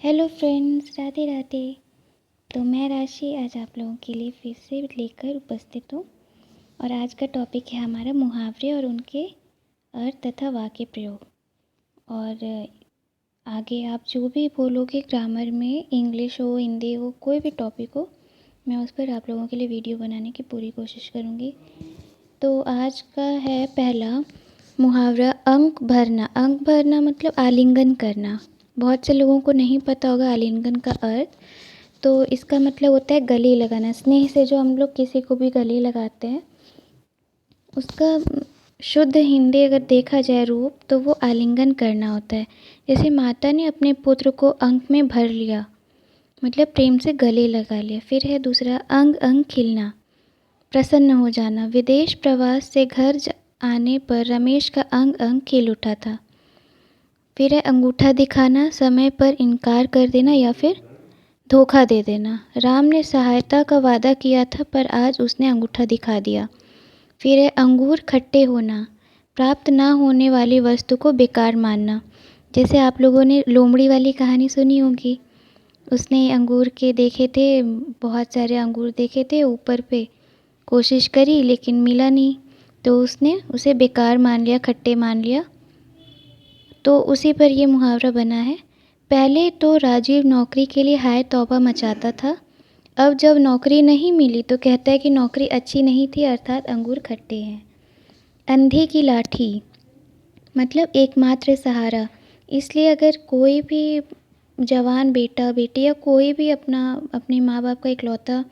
Hello friends, Radhe Radhe. तो मैं राशि आज आप लोगों के लिए फिर से लेकर उपस्थित हूँ। और आज का टॉपिक है हमारा मुहावरे और उनके अर्थ तथा वाक्य प्रयोग। और आगे आप जो भी बोलोगे ग्रामर में, इंग्लिश हो, हिंदी हो, कोई भी टॉपिक हो, मैं उस पर आप लोगों के लिए वीडियो बनाने की पूरी कोशिश करूँगी। तो आज का है पहला मुहावरा, अंक भरना। अंक भरना मतलब आलिंगन करना। बहुत से लोगों को नहीं पता होगा आलिंगन का अर्थ। तो इसका मतलब होता है गले लगाना। स्नेह से जो हम लोग किसी को भी गले लगाते हैं, उसका शुद्ध हिंदी अगर देखा जाए रूप, तो वो आलिंगन करना होता है। जैसे माता ने अपने पुत्र को अंक में भर लिया, मतलब प्रेम से गले लगा लिया। फिर है दूसरा, अंग अंग खिलना, प्रसन्न हो जाना। विदेश प्रवास से घर आने पर रमेश का अंग अंग खिल उठा था। फिर है अंगूठा दिखाना, समय पर इनकार कर देना या फिर धोखा दे देना। राम ने सहायता का वादा किया था, पर आज उसने अंगूठा दिखा दिया। फिर है अंगूर खट्टे होना, प्राप्त ना होने वाली वस्तु को बेकार मानना। जैसे आप लोगों ने लोमड़ी वाली कहानी सुनी होगी। उसने अंगूर के देखे थे, बहुत सारे अंगूर देखे थे ऊपर पे, कोशिश करी लेकिन मिला नहीं, तो उसने उसे बेकार मान लिया, खट्टे मान लिया। तो उसी पर ये मुहावरा बना है। पहले तो राजीव नौकरी के लिए हाय तौबा मचाता था, अब जब नौकरी नहीं मिली तो कहता है कि नौकरी अच्छी नहीं थी, अर्थात अंगूर खट्टे हैं। अंधे की लाठी मतलब एकमात्र सहारा। इसलिए अगर कोई भी जवान बेटा बेटी या कोई भी अपने माँ बाप का इकलौता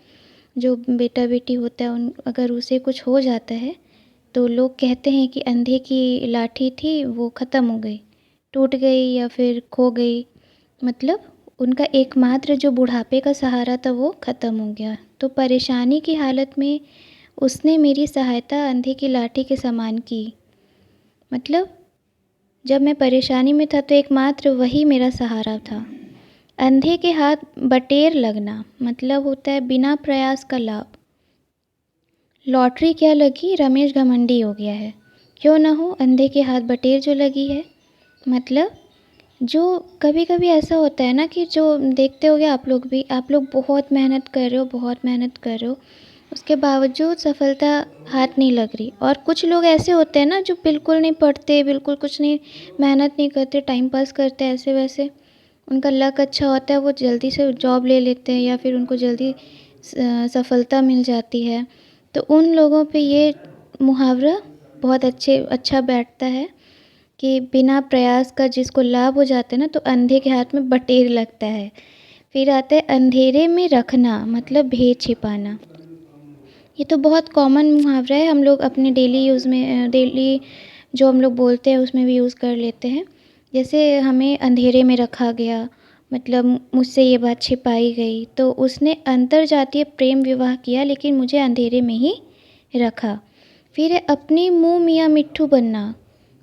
जो बेटा बेटी होता है, उन अगर उसे कुछ हो जाता है, तो लोग कहते हैं कि अंधे की लाठी थी, वो ख़त्म हो गई, टूट गई या फिर खो गई। मतलब उनका एकमात्र जो बुढ़ापे का सहारा था वो ख़त्म हो गया। तो परेशानी की हालत में उसने मेरी सहायता अंधे की लाठी के समान की। मतलब जब मैं परेशानी में था तो एकमात्र वही मेरा सहारा था। अंधे के हाथ बटेर लगना मतलब होता है बिना प्रयास का लाभ। लॉटरी क्या लगी, रमेश घमंडी हो गया है। क्यों ना हो, अंधे के हाथ बटेर जो लगी है। मतलब जो कभी कभी ऐसा होता है ना कि जो देखते होगे आप लोग भी, आप लोग बहुत मेहनत कर रहे हो, बहुत मेहनत कर रहे हो, उसके बावजूद सफलता हाथ नहीं लग रही। और कुछ लोग ऐसे होते हैं ना जो बिल्कुल नहीं पढ़ते, बिल्कुल कुछ नहीं, मेहनत नहीं करते, टाइम पास करते हैं ऐसे वैसे, उनका लक अच्छा होता है, वो जल्दी से जॉब ले लेते हैं या फिर उनको जल्दी सफलता मिल जाती है। तो उन लोगों पे ये मुहावरा बहुत अच्छा बैठता है कि बिना प्रयास का जिसको लाभ हो जाता है ना, तो अंधे के हाथ में बटेर लगता है। फिर आता है अंधेरे में रखना मतलब भेद छिपाना। ये तो बहुत कॉमन मुहावरा है, हम लोग अपने डेली यूज़ में, डेली जो हम लोग बोलते हैं उसमें भी यूज़ कर लेते हैं। जैसे हमें अंधेरे में रखा गया, मतलब मुझसे ये बात छिपाई गई, तो उसने अंतरजातीय प्रेम विवाह किया लेकिन मुझे अंधेरे में ही रखा। फिर है अपनी मुँह मियाँ मिट्ठू बनना,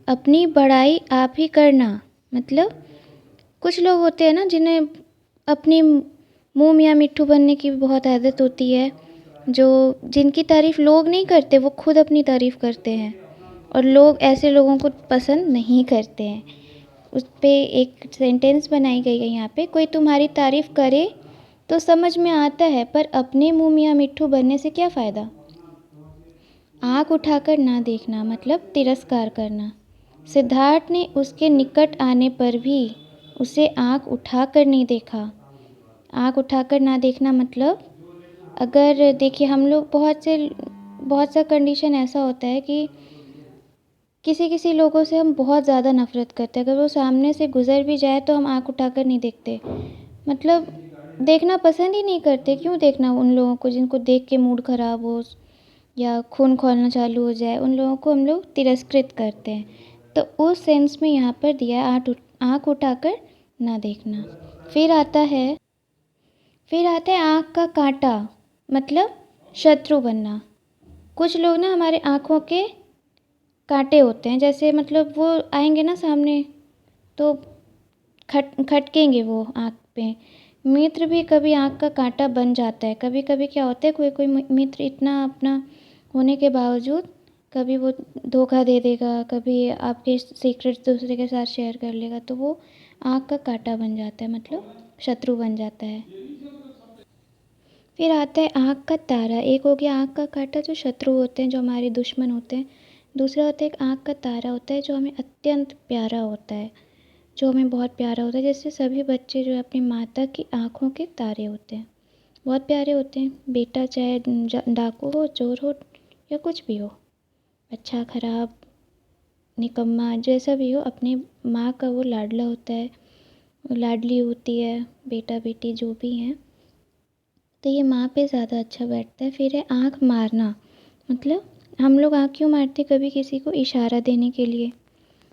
अपनी बड़ाई आप ही करना। मतलब कुछ लोग होते हैं ना जिन्हें अपनी मुँह मियाँ मिट्ठू बनने की भी बहुत आदत होती है, जो जिनकी तारीफ़ लोग नहीं करते, वो खुद अपनी तारीफ़ करते हैं, और लोग ऐसे लोगों को पसंद नहीं करते हैं। उस पे एक सेंटेंस बनाई गई है यहाँ पे, कोई तुम्हारी तारीफ़ करे तो समझ में आता है, पर अपने मुँह मियाँ मिट्ठू बनने से क्या फ़ायदा। आँख उठाकर ना देखना मतलब तिरस्कार करना। सिद्धार्थ ने उसके निकट आने पर भी उसे आँख उठाकर नहीं देखा। आँख उठाकर ना देखना मतलब, अगर देखिए हम लोग बहुत सा कंडीशन ऐसा होता है कि किसी किसी लोगों से हम बहुत ज़्यादा नफ़रत करते हैं, अगर वो सामने से गुज़र भी जाए तो हम आँख उठाकर नहीं देखते। मतलब देखना पसंद ही नहीं करते। क्यों देखना उन लोगों को जिनको देख के मूड ख़राब हो या खून खौलना चालू हो जाए, उन लोगों को हम लोग तिरस्कृत करते हैं। तो उस सेंस में यहाँ पर दिया है आँख उठाकर ना देखना। फिर आता है आँख का कांटा मतलब शत्रु बनना। कुछ लोग ना हमारे आँखों के कांटे होते हैं, जैसे मतलब वो आएंगे ना सामने तो खटकेंगे वो आँख पे। मित्र भी कभी आँख का कांटा बन जाता है। कभी कभी क्या होता है, कोई कोई मित्र इतना अपना होने के बावजूद कभी वो धोखा दे देगा, कभी आपके सीक्रेट्स दूसरे के साथ शेयर कर लेगा, तो वो आँख का काँटा बन जाता है, मतलब शत्रु बन जाता है। फिर आता है आँख का तारा। एक हो गया आँख का काँटा जो शत्रु होते हैं, जो हमारे दुश्मन होते हैं। दूसरा होता है एक आँख का तारा होता है जो हमें अत्यंत प्यारा होता है, जो हमें बहुत प्यारा होता है। जैसे सभी बच्चे जो है अपनी माता की आँखों के तारे होते हैं, बहुत प्यारे होते हैं। बेटा चाहे डाकू हो, चोर हो या कुछ भी हो, अच्छा खराब निकम्मा जैसा भी हो, अपनी माँ का वो लाडला होता है, लाडली होती है, बेटा बेटी जो भी हैं, तो ये माँ पे ज़्यादा अच्छा बैठता है। फिर है आँख मारना, मतलब हम लोग आँख क्यों मारते, कभी किसी को इशारा देने के लिए।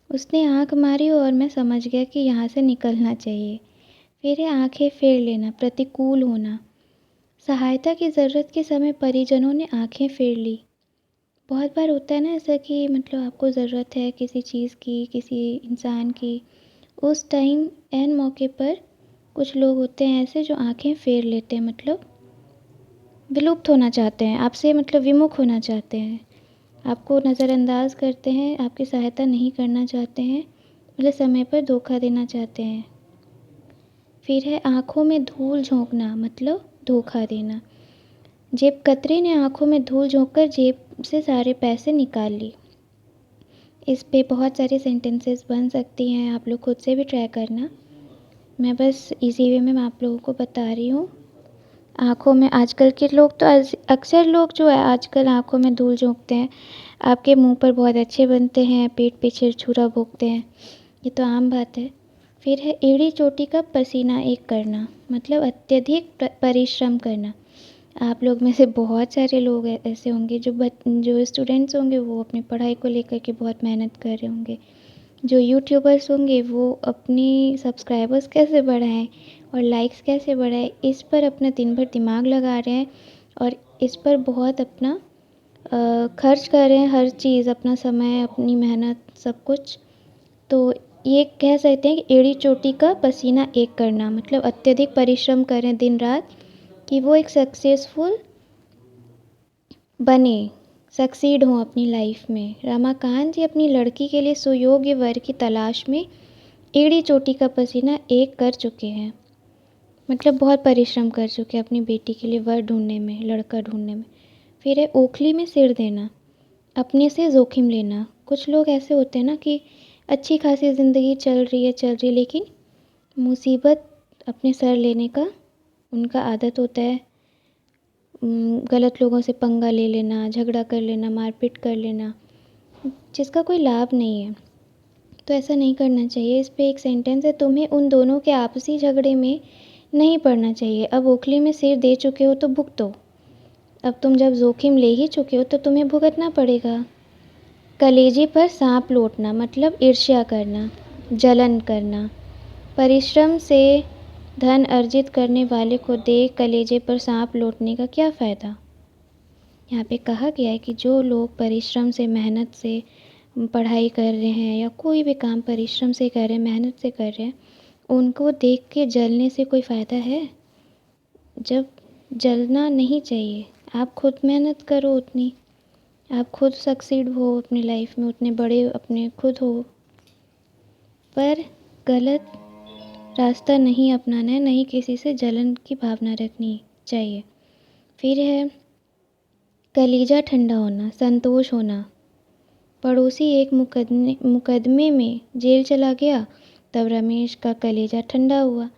उसने आँख मारी और मैं समझ गया कि यहाँ से निकलना चाहिए। फिर है आँखें फेर लेना, प्रतिकूल होना। सहायता की ज़रूरत के समय परिजनों ने आँखें फेर ली। बहुत बार होता है ना ऐसा कि मतलब आपको ज़रूरत है किसी चीज़ की, किसी इंसान की, उस टाइम ऐन मौके पर कुछ लोग होते हैं ऐसे जो आँखें फेर लेते हैं, मतलब विलुप्त होना चाहते हैं आपसे, मतलब विमुख होना चाहते हैं, आपको नज़रअंदाज करते हैं, आपकी सहायता नहीं करना चाहते हैं, मतलब समय पर धोखा देना चाहते हैं। फिर है आँखों में धूल झोंकना, मतलब धोखा देना। जेब कतरे ने आँखों में धूल झोंककर जेब से सारे पैसे निकाल ली। इस पे बहुत सारे सेंटेंसेस बन सकती हैं, आप लोग खुद से भी ट्राई करना। मैं बस इजी वे में आप लोगों को बता रही हूँ। आँखों में आजकल के लोग तो अक्सर लोग जो है आजकल आँखों में धूल झोंकते हैं। आपके मुंह पर बहुत अच्छे बनते हैं, पीठ पे छिरछुरा भोंकते हैं, ये तो आम बात है। फिर है एड़ी चोटी का पसीना एक करना, मतलब अत्यधिक परिश्रम करना। आप लोग में से बहुत सारे लोग ऐसे होंगे जो स्टूडेंट्स होंगे वो अपनी पढ़ाई को लेकर के बहुत मेहनत कर रहे होंगे। जो यूट्यूबर्स होंगे वो अपनी सब्सक्राइबर्स कैसे बढ़ाएं और लाइक्स कैसे बढ़ाएं, इस पर अपना दिन भर दिमाग लगा रहे हैं और इस पर बहुत अपना खर्च कर रहे हैं, हर चीज़, अपना समय, अपनी मेहनत, सब कुछ। तो ये कह सकते हैं कि एड़ी चोटी का पसीना एक करना, मतलब अत्यधिक परिश्रम करें दिन रात कि वो एक सक्सेसफुल बने, सक्सीड हों अपनी लाइफ में। रमाकांत जी अपनी लड़की के लिए सुयोग्य वर की तलाश में एड़ी चोटी का पसीना एक कर चुके हैं, मतलब बहुत परिश्रम कर चुके हैं अपनी बेटी के लिए वर ढूंढने में, लड़का ढूंढने में। फिर है ओखली में सिर देना, अपने से जोखिम लेना। कुछ लोग ऐसे होते हैं ना कि अच्छी खासी ज़िंदगी चल रही है लेकिन मुसीबत अपने सर लेने का उनका आदत होता है। गलत लोगों से पंगा ले लेना, झगड़ा कर लेना, मारपीट कर लेना, जिसका कोई लाभ नहीं है। तो ऐसा नहीं करना चाहिए। इस पे एक सेंटेंस है, तुम्हें उन दोनों के आपसी झगड़े में नहीं पड़ना चाहिए। अब ओखली में सिर दे चुके हो तो भुगतो। अब तुम जब जोखिम ले ही चुके हो तो तुम्हें भुगतना पड़ेगा। कलेजे पर सांप लौटना, मतलब ईर्ष्या करना, जलन करना। परिश्रम से धन अर्जित करने वाले को देख कलेजे पर सांप लौटने का क्या फ़ायदा। यहाँ पे कहा गया है कि जो लोग परिश्रम से, मेहनत से पढ़ाई कर रहे हैं या कोई भी काम परिश्रम से कर रहे हैं, मेहनत से कर रहे हैं, उनको देख के जलने से कोई फ़ायदा है। जब जलना नहीं चाहिए, आप खुद मेहनत करो उतनी, आप खुद सक्सीड हो अपनी लाइफ में, उतने बड़े अपने खुद हो, पर गलत रास्ता नहीं अपनाना है, नहीं किसी से जलन की भावना रखनी चाहिए। फिर है कलीजा ठंडा होना, संतोष होना। पड़ोसी एक मुकदमे में जेल चला गया, तब रमेश का कलेजा ठंडा हुआ।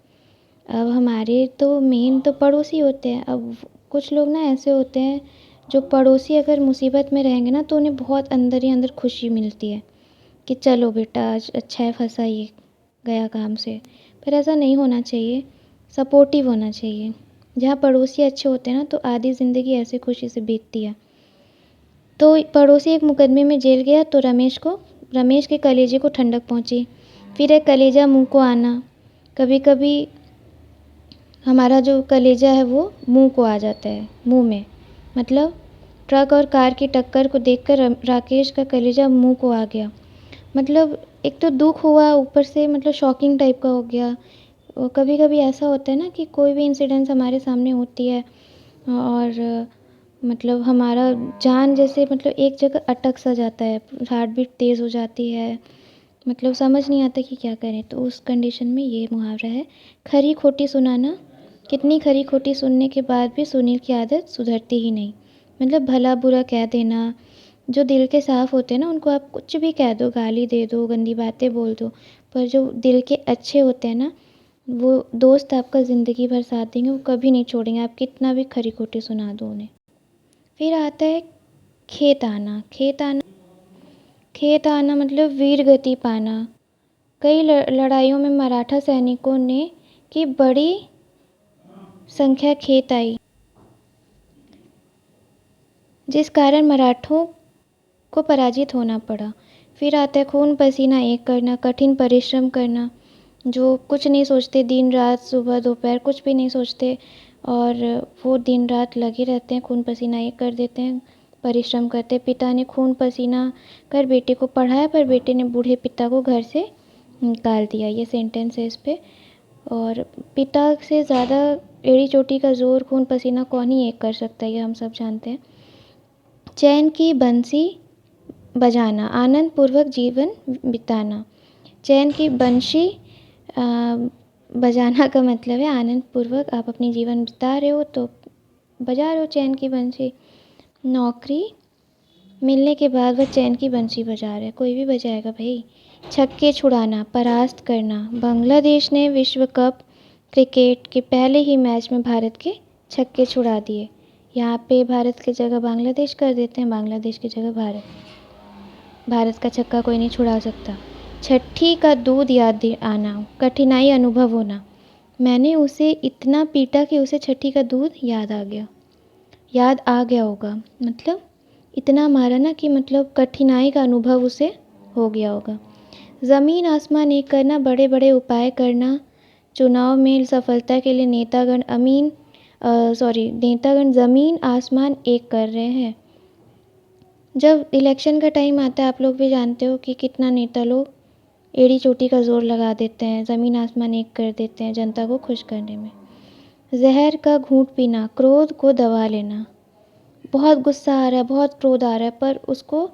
अब हमारे तो मेन तो पड़ोसी होते हैं। अब कुछ लोग ना ऐसे होते हैं जो पड़ोसी अगर मुसीबत में रहेंगे ना तो उन्हें बहुत अंदर ही अंदर खुशी मिलती है कि चलो बेटा आज अच्छा है, फंसा ये गया काम से। पर ऐसा नहीं होना चाहिए, सपोर्टिव होना चाहिए। जहाँ पड़ोसी अच्छे होते हैं ना तो आधी ज़िंदगी ऐसे खुशी से बीतती है। तो पड़ोसी एक मुकदमे में जेल गया तो रमेश के कलेजे को ठंडक पहुंची। फिर एक कलेजा मुंह को आना, कभी कभी हमारा जो कलेजा है वो मुंह को आ जाता है, मुंह में, मतलब ट्रक और कार की टक्कर को देखकर राकेश का कलेजा मुंह को आ गया। मतलब एक तो दुख हुआ, ऊपर से मतलब शॉकिंग टाइप का हो गया। और कभी कभी ऐसा होता है ना कि कोई भी इंसिडेंस हमारे सामने होती है और मतलब हमारा जान जैसे मतलब एक जगह अटक सा जाता है, हार्ट बीट तेज़ हो जाती है, मतलब समझ नहीं आता कि क्या करें। तो उस कंडीशन में ये मुहावरा है, खरी खोटी सुनाना। कितनी खरी खोटी सुनने के बाद भी सुनील की आदत सुधरती ही नहीं। मतलब भला बुरा कह देना। जो दिल के साफ़ होते हैं ना, उनको आप कुछ भी कह दो, गाली दे दो, गंदी बातें बोल दो, पर जो दिल के अच्छे होते हैं ना, वो दोस्त आपका ज़िंदगी भर साथ देंगे, वो कभी नहीं छोड़ेंगे, आप कितना भी खरी खोटी सुना दो उन्हें। फिर आता है खेत आना। खेत आना मतलब वीर गति पाना। कई लड़ाइयों में मराठा सैनिकों ने की बड़ी संख्या खेत आई, जिस कारण मराठों को पराजित होना पड़ा। फिर आता है खून पसीना एक करना, कठिन परिश्रम करना। जो कुछ नहीं सोचते, दिन रात सुबह दोपहर कुछ भी नहीं सोचते, और वो दिन रात लगे रहते हैं, खून पसीना एक कर देते हैं, परिश्रम करते हैं। पिता ने खून पसीना कर बेटे को पढ़ाया, पर बेटे ने बूढ़े पिता को घर से निकाल दिया। ये सेंटेंस है इस पे। और पिता से ज़्यादा एड़ी चोटी का ज़ोर, खून पसीना कौन ही एक कर सकता है, ये हम सब जानते हैं। चैन की बंसी बजाना, आनंद पूर्वक जीवन बिताना। चैन की बंशी बजाना का मतलब है आनंद पूर्वक आप अपनी जीवन बिता रहे हो तो बजा रहे हो चैन की बंसी। नौकरी मिलने के बाद वह चैन की बंसी बजा रहा है, कोई भी बजाएगा भाई। छक्के छुड़ाना, परास्त करना। बांग्लादेश ने विश्व कप क्रिकेट के पहले ही मैच में भारत के छक्के छुड़ा दिए। यहाँ पे भारत की जगह बांग्लादेश कर देते हैं, बांग्लादेश की जगह भारत। भारत का छक्का कोई नहीं छुड़ा सकता। छठी का दूध याद आना, कठिनाई अनुभव होना। मैंने उसे इतना पीटा कि उसे छठी का दूध याद आ गया होगा। मतलब इतना मारा ना कि मतलब कठिनाई का अनुभव उसे हो गया होगा। ज़मीन आसमान एक करना, बड़े बड़े उपाय करना। चुनाव में सफलता के लिए नेतागण ज़मीन आसमान एक कर रहे हैं। जब इलेक्शन का टाइम आता है, आप लोग भी जानते हो कि कितना नेता लोग एड़ी चोटी का ज़ोर लगा देते हैं, ज़मीन आसमान एक कर देते हैं जनता को खुश करने में। जहर का घूंट पीना, क्रोध को दबा लेना। बहुत गुस्सा आ रहा है, बहुत क्रोध आ रहा है, पर उसको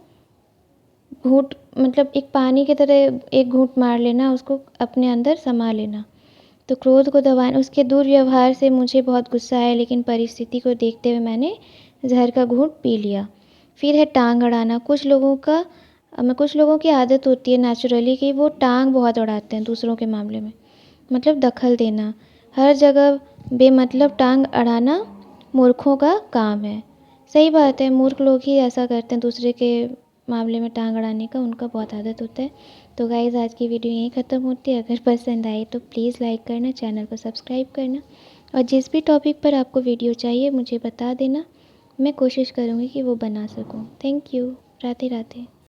घूंट मतलब एक पानी की तरह एक घूंट मार लेना, उसको अपने अंदर समा लेना। तो क्रोध को दबाना। उसके दुर्व्यवहार से मुझे बहुत गुस्सा आया, लेकिन परिस्थिति को देखते हुए मैंने जहर का घूंट पी लिया। फिर है टांग अड़ाना। कुछ लोगों की आदत होती है नेचुरली कि वो टांग बहुत अड़ाते हैं दूसरों के मामले में, मतलब दखल देना। हर जगह बेमतलब टांग अड़ाना मूर्खों का काम है। सही बात है, मूर्ख लोग ही ऐसा करते हैं, दूसरे के मामले में टांग अड़ाने का उनका बहुत आदत होता है। तो गाइज़, आज की वीडियो यहीं ख़त्म होती है। अगर पसंद आए तो प्लीज़ लाइक करना, चैनल को सब्सक्राइब करना, और जिस भी टॉपिक पर आपको वीडियो चाहिए मुझे बता देना, मैं कोशिश करूँगी कि वो बना सकूँ। Thank you. राधे राधे।